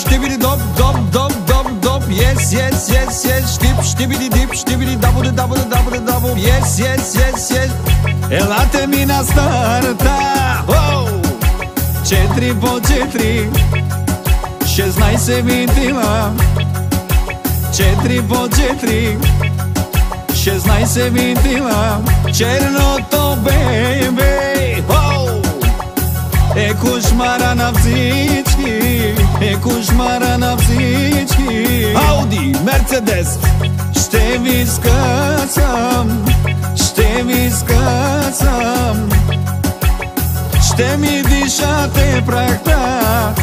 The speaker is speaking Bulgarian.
Shtibidi dop, dop, dop, dop, dop. Yes, yes, yes, yes. Shtibidi dip, shtibidi double, double, double, double. Yes, yes, yes, yes. Елате ми на старта. 4 по 4, 16 винтила. 4 по 4, 16 винтила. Черното бебе е кошмара на всички, е кошмара на всички. Ауди, Мерцедес, ще ви скъсам, ще ви скъсам. Ще ми дишате прахта